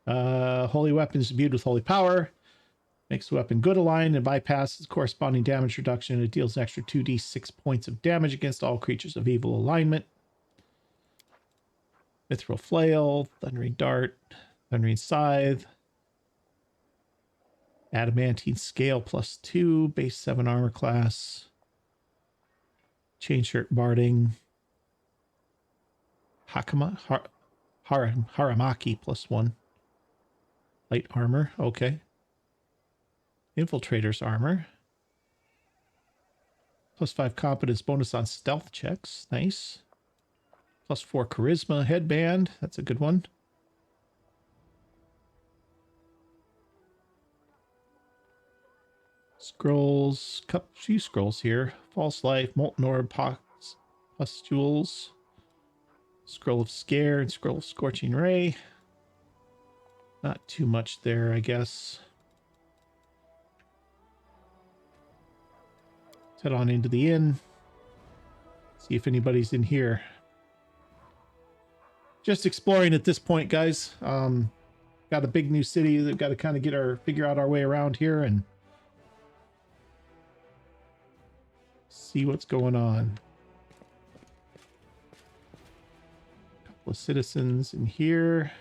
Holy weapon is imbued with holy power. Makes the weapon good aligned and bypasses corresponding damage reduction. It deals extra 2d6 points of damage against all creatures of evil alignment. Mithril Flail, Thundering Dart, Thundering Scythe. Adamantine Scale +2, base 7 armor class. Chain Shirt Barding. Haramaki +1. Light armor, okay. Infiltrator's armor. +5 competence bonus on stealth checks. Nice. +4 charisma headband. That's a good one. Scrolls. Few scrolls here. False Life, Molten Orb, Pustules. Scroll of Scare and Scroll of Scorching Ray. Not too much there, I guess. Let's head on into the inn. See if anybody's in here. Just exploring at this point, guys. Got a big new city that got to kind of figure out our way around here and see what's going on. A couple of citizens in here.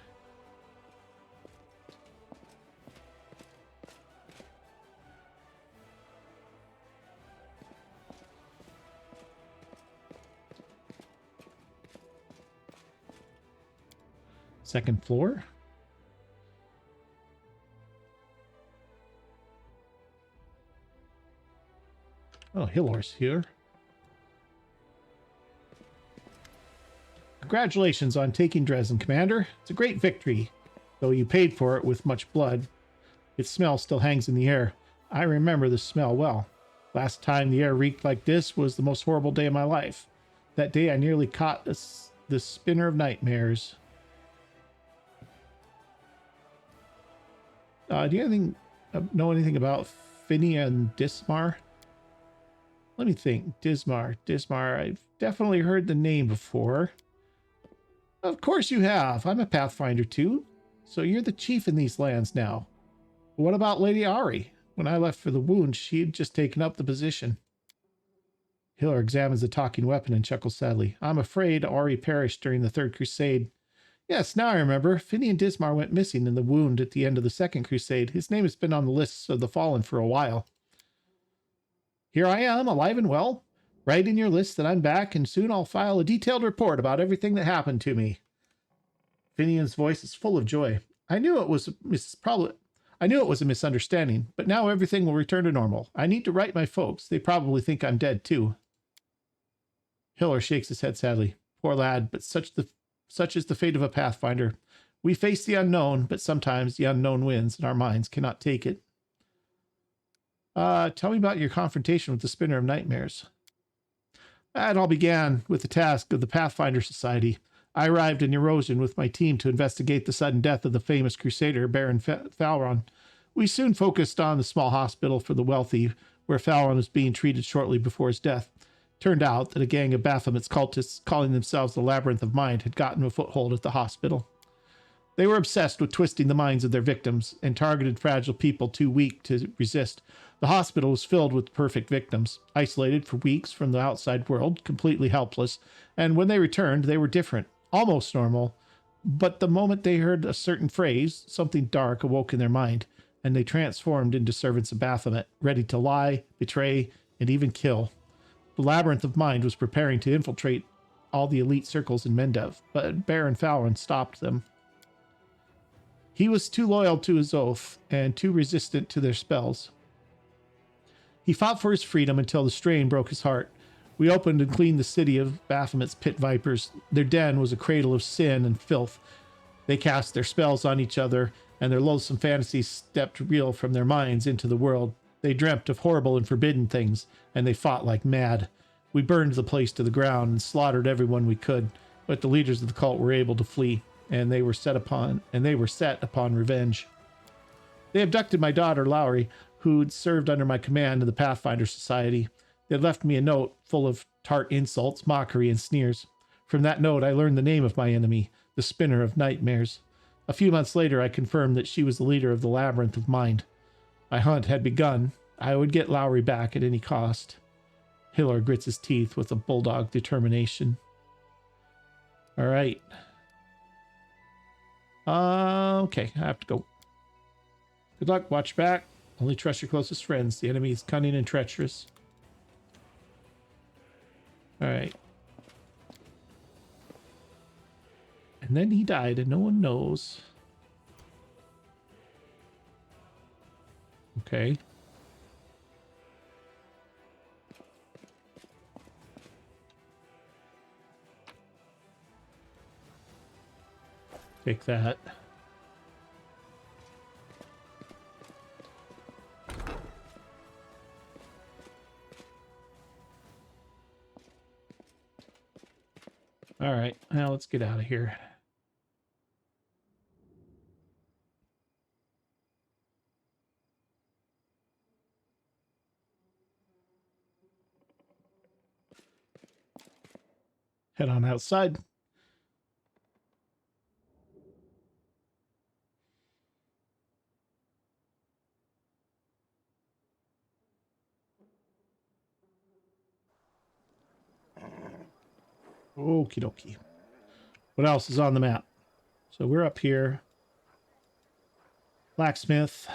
Second floor. Oh, Hillor's here. Congratulations on taking Drezen, Commander. It's a great victory, though you paid for it with much blood. Its smell still hangs in the air. I remember the smell well. Last time the air reeked like this was the most horrible day of my life. That day I nearly caught the spinner of nightmares. Do you know anything about Finia and Dismar? Let me think. Dismar. I've definitely heard the name before. Of course you have. I'm a Pathfinder too. So you're the chief in these lands now. But what about Lady Ari? When I left for the wound, she had just taken up the position. Hiller examines the talking weapon and chuckles sadly. I'm afraid Ari perished during the Third Crusade. Yes, now I remember. Finian Dismar went missing in the wound at the end of the Second Crusade. His name has been on the lists of the fallen for a while. Here I am, alive and well. Write in your list that I'm back, and soon I'll file a detailed report about everything that happened to me. Finian's voice is full of joy. I knew it was a misunderstanding, but now everything will return to normal. I need to write my folks. They probably think I'm dead too. Hiller shakes his head sadly. Poor lad, but such is the fate of a Pathfinder. We face the unknown, but sometimes the unknown wins, and our minds cannot take it. Tell me about your confrontation with the Spinner of Nightmares. It all began with the task of the Pathfinder Society. I arrived in Erosion with my team to investigate the sudden death of the famous Crusader, Baron Falron. We soon focused on the small hospital for the wealthy, where Falron was being treated shortly before his death. Turned out that a gang of Baphomet's cultists calling themselves the Labyrinth of Mind had gotten a foothold at the hospital. They were obsessed with twisting the minds of their victims and targeted fragile people too weak to resist. The hospital was filled with perfect victims, isolated for weeks from the outside world, completely helpless, and when they returned, they were different, almost normal, but the moment they heard a certain phrase, something dark awoke in their mind, and they transformed into servants of Baphomet, ready to lie, betray, and even kill. The Labyrinth of Mind was preparing to infiltrate all the elite circles in Mendev, but Baron Falron stopped them. He was too loyal to his oath and too resistant to their spells. He fought for his freedom until the strain broke his heart. We opened and cleaned the city of Baphomet's pit vipers. Their den was a cradle of sin and filth. They cast their spells on each other, and their loathsome fantasies stepped real from their minds into the world. They dreamt of horrible and forbidden things, and they fought like mad. We burned the place to the ground and slaughtered everyone we could, but the leaders of the cult were able to flee, and they were set upon revenge. They abducted my daughter, Lowry, who'd served under my command in the Pathfinder Society. They left me a note full of tart insults, mockery, and sneers. From that note, I learned the name of my enemy, the Spinner of Nightmares. A few months later, I confirmed that she was the leader of the Labyrinth of Mind. My hunt had begun. I would get Lowry back at any cost. Hiller grits his teeth with a bulldog determination. All right. Okay, I have to go. Good luck, watch back. Only trust your closest friends. The enemy is cunning and treacherous. All right. And then he died and no one knows. Okay. Take that. All right, now let's get out of here. Head on outside. Okie dokie. What else is on the map? So we're up here. Blacksmith.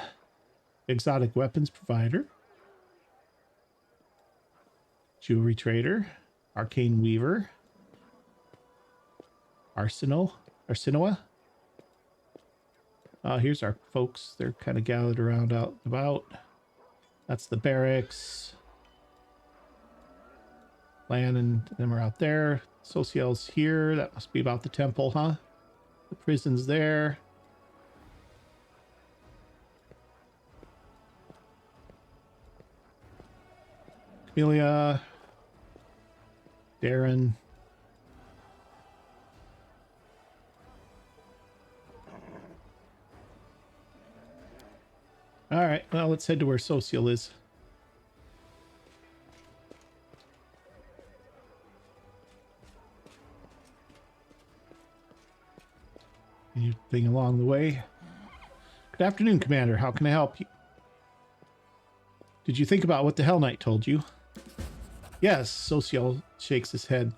Exotic weapons provider. Jewelry trader. Arcane weaver. Arsinoa. Here's our folks. They're kind of gathered around out and about. That's the barracks. Lan and them are out there. Sociel's here. That must be about the temple, huh? The prison's there. Camellia. Darren. All right, well, let's head to where Social is. Anything along the way? Good afternoon, Commander. How can I help you? Did you think about what the Hell Knight told you? Yes, Social shakes his head.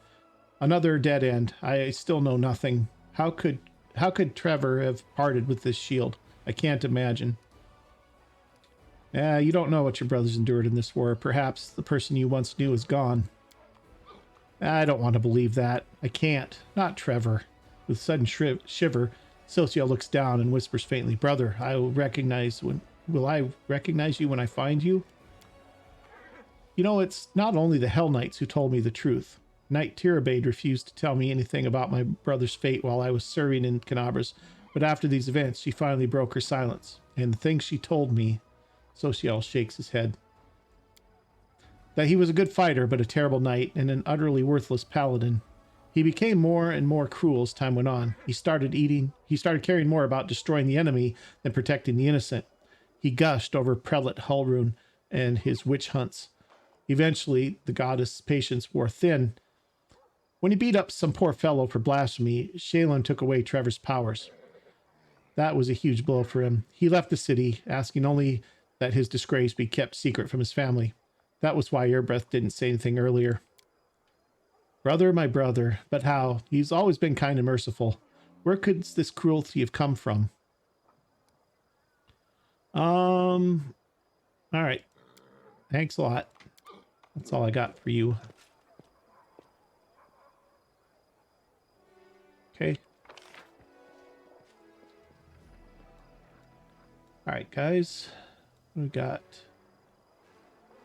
Another dead end. I still know nothing. How could Trevor have parted with this shield? I can't imagine. You don't know what your brothers endured in this war. Perhaps the person you once knew is gone. I don't want to believe that. I can't. Not Trevor. With a sudden shiver, Socio looks down and whispers faintly, "Brother, will I recognize you when I find you?" You know, it's not only the Hell Knights who told me the truth. Knight Tirabade refused to tell me anything about my brother's fate while I was serving in Canabras, but after these events, she finally broke her silence. And the things she told me... Social shakes his head. That he was a good fighter, but a terrible knight, and an utterly worthless paladin. He became more and more cruel as time went on. He started caring more about destroying the enemy than protecting the innocent. He gushed over Prelate Hulrun and his witch hunts. Eventually, the goddess' patience wore thin. When he beat up some poor fellow for blasphemy, Shalon took away Trevor's powers. That was a huge blow for him. He left the city, asking only that his disgrace be kept secret from his family. That was why Airbreath didn't say anything earlier. Brother, my brother, but how? He's always been kind and merciful. Where could this cruelty have come from? All right. Thanks a lot. That's all I got for you. Okay. All right, guys. We got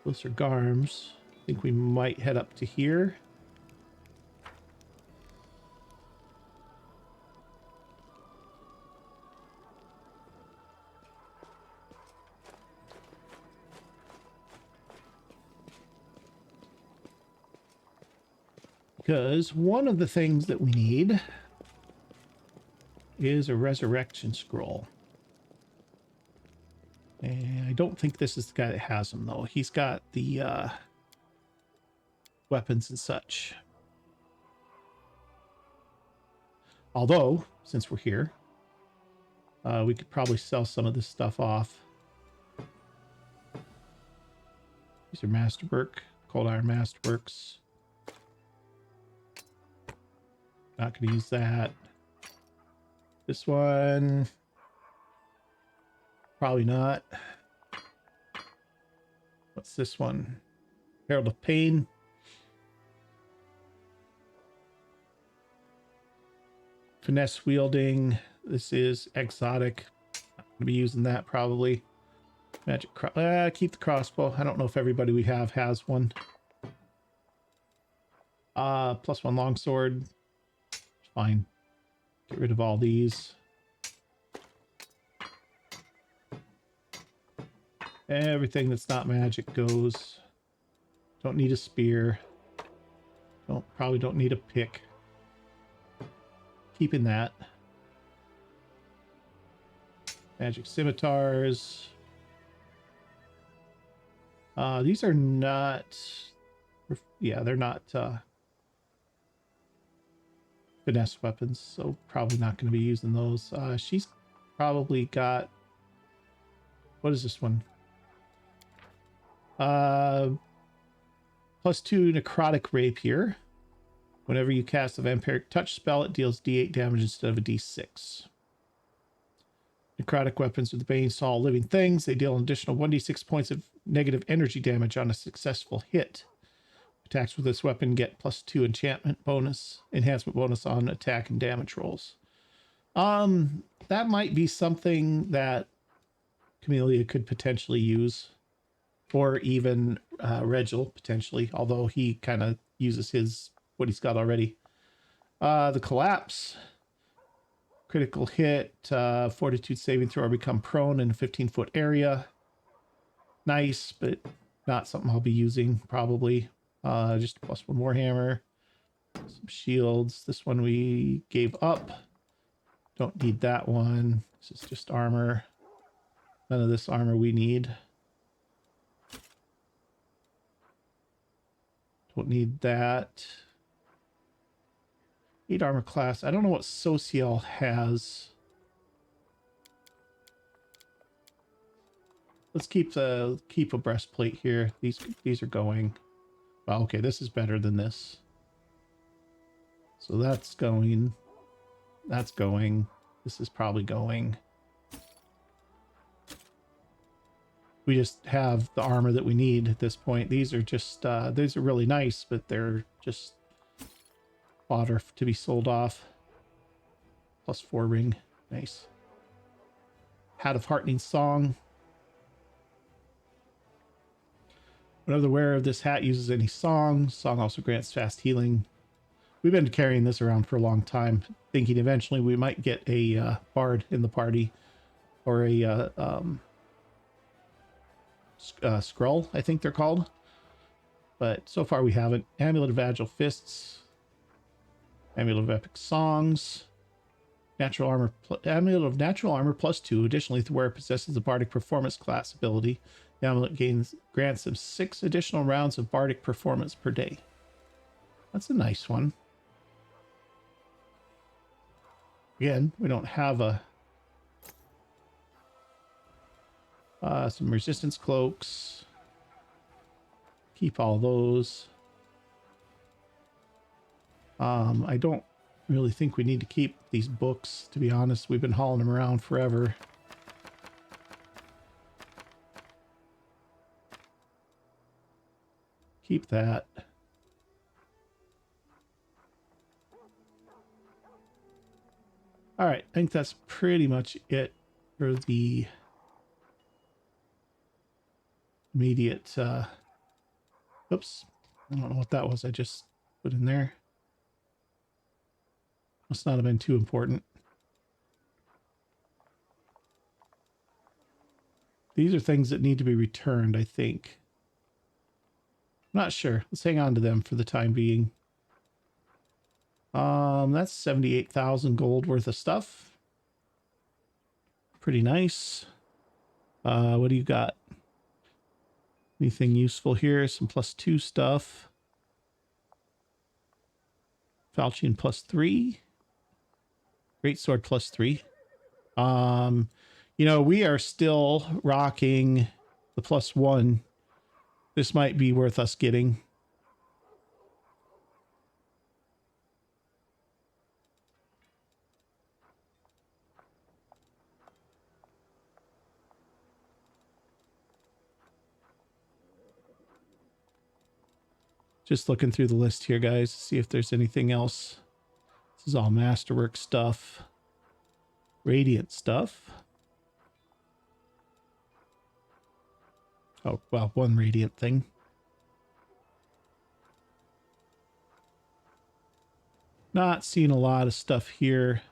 closer Garms. I think we might head up to here. Because one of the things that we need is a resurrection scroll. And I don't think this is the guy that has them, though. He's got the weapons and such. Although, since we're here, we could probably sell some of this stuff off. These are Masterwork, Cold Iron Masterworks. Not going to use that. This one, probably not. What's this one? Herald of Pain. Finesse wielding. This is exotic. Not going to be using that probably. Magic. Keep the crossbow. I don't know if everybody we have has one. +1 longsword. Fine. Get rid of all these. Everything that's not magic goes. Don't need a spear. Probably don't need a pick. Keeping that. Magic scimitars. These are not... Yeah, they're not... finesse weapons, so probably not going to be using those. She's probably got... What is this one? +2 necrotic rapier. Whenever you cast a vampiric touch spell, it deals d8 damage instead of a d6. Necrotic weapons are the banes to all living things. They deal an additional 1d6 points of negative energy damage on a successful hit. Attacks with this weapon get +2 enhancement bonus on attack and damage rolls. That might be something that Camellia could potentially use, or even Regil potentially, although he kind of uses what he's got already. The collapse, critical hit, fortitude saving throw, or become prone in a 15-foot area. Nice, but not something I'll be using probably. Just a +1 warhammer, some shields. This one we gave up. Don't need that one. This is just armor. None of this armor we need. Don't need that. 8 armor class. I don't know what Social has. Let's keep a breastplate here. These are going. Well, okay, this is better than this. So that's going. That's going. This is probably going. We just have the armor that we need at this point. These are just, these are really nice, but they're just fodder to be sold off. +4 ring. Nice. Hat of Heartening Song. Whenever the wearer of this hat uses any song also grants fast healing. We've been carrying this around for a long time, thinking eventually we might get a bard in the party, or a scroll, I think they're called. But so far we haven't. Amulet of Agile Fists, Amulet of Epic Songs, Natural Armor, Amulet of Natural Armor +2. Additionally, if the wearer possesses the Bardic Performance class ability, The amulet grants them 6 additional rounds of bardic performance per day. That's a nice one. Again, we don't have a some resistance cloaks. Keep all those. I don't really think we need to keep these books, to be honest. We've been hauling them around forever. Keep that. All right, I think that's pretty much it for the immediate. Oops, I don't know what that was I just put in there. Must not have been too important. These are things that need to be returned, I think. I'm not sure. Let's hang on to them for the time being. That's 78,000 gold worth of stuff. Pretty nice. What do you got? Anything useful here? Some +2 stuff. Falchion +3. Greatsword +3. You know, we are still rocking the +1. This might be worth us getting. Just looking through the list here, guys, to see if there's anything else. This is all masterwork stuff. Radiant stuff. Oh, well, one radiant thing. Not seeing a lot of stuff here.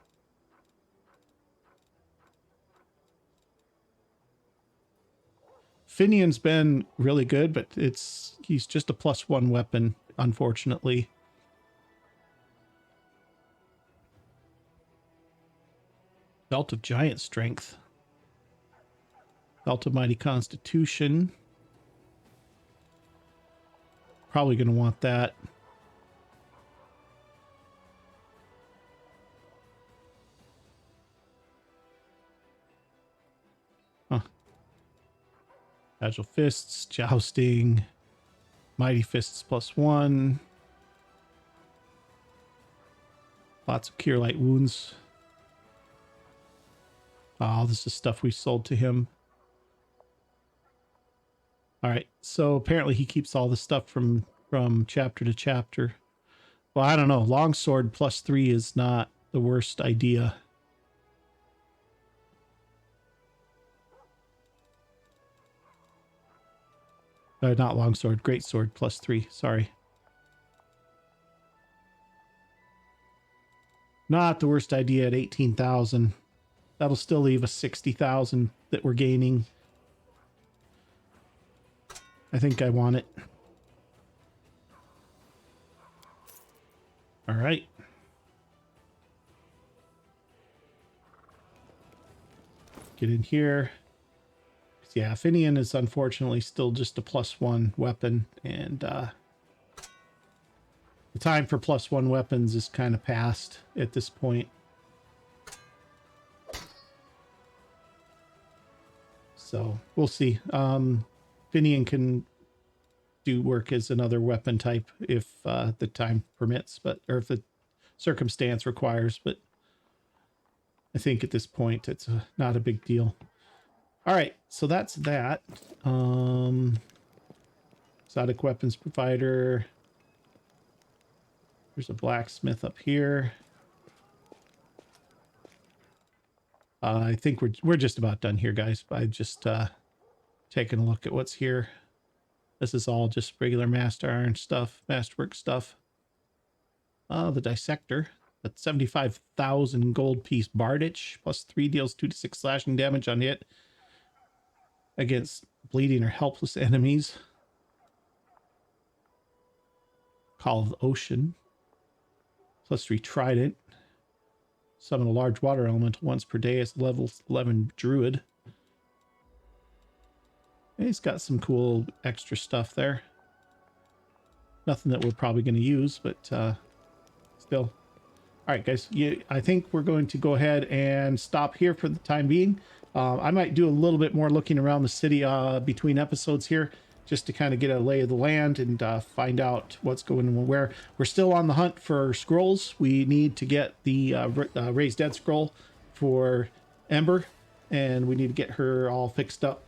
Finian's been really good, but he's just a +1 weapon, unfortunately. Belt of Giant Strength. Belt of Mighty Constitution. Probably going to want that. Huh. Agile Fists, Jousting, Mighty Fists +1. Lots of Cure Light Wounds. Oh, this is stuff we sold to him. All right, so apparently he keeps all the stuff from chapter to chapter. Well, I don't know. Longsword +3 is not the worst idea. Not longsword, greatsword +3. Sorry. Not the worst idea at 18,000. That'll still leave us 60,000 that we're gaining. I think I want it. All right. Get in here. Yeah, Finian is unfortunately still just a +1 weapon, and the time for +1 weapons is kind of past at this point. So we'll see. Finian can do work as another weapon type if the time permits, or if the circumstance requires, but I think at this point it's not a big deal. All right, so that's that. Exotic weapons provider. There's a blacksmith up here. I think we're just about done here, guys. I just taking a look at what's here. This is all just regular master iron stuff, masterwork stuff. The dissector. That's 75,000 gold piece Bardich. +3 deals 2 to 6 slashing damage on hit against bleeding or helpless enemies. Call of the Ocean. +3 trident. Summon a large water elemental once per day as level 11 druid. He's got some cool extra stuff there. Nothing that we're probably going to use, but still. All right, guys. I think we're going to go ahead and stop here for the time being. I might do a little bit more looking around the city between episodes here, just to kind of get a lay of the land and find out what's going on where. We're still on the hunt for scrolls. We need to get the Raised Dead scroll for Ember, and we need to get her all fixed up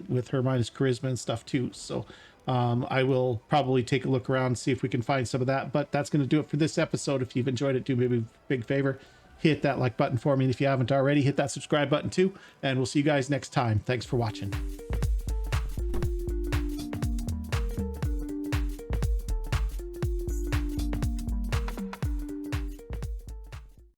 with her minus charisma and stuff too. So I will probably take a look around and see if we can find some of that. But that's going to do it for this episode. If you've enjoyed it, do me a big favor. Hit that like button for me. And if you haven't already, hit that subscribe button too. And we'll see you guys next time. Thanks for watching.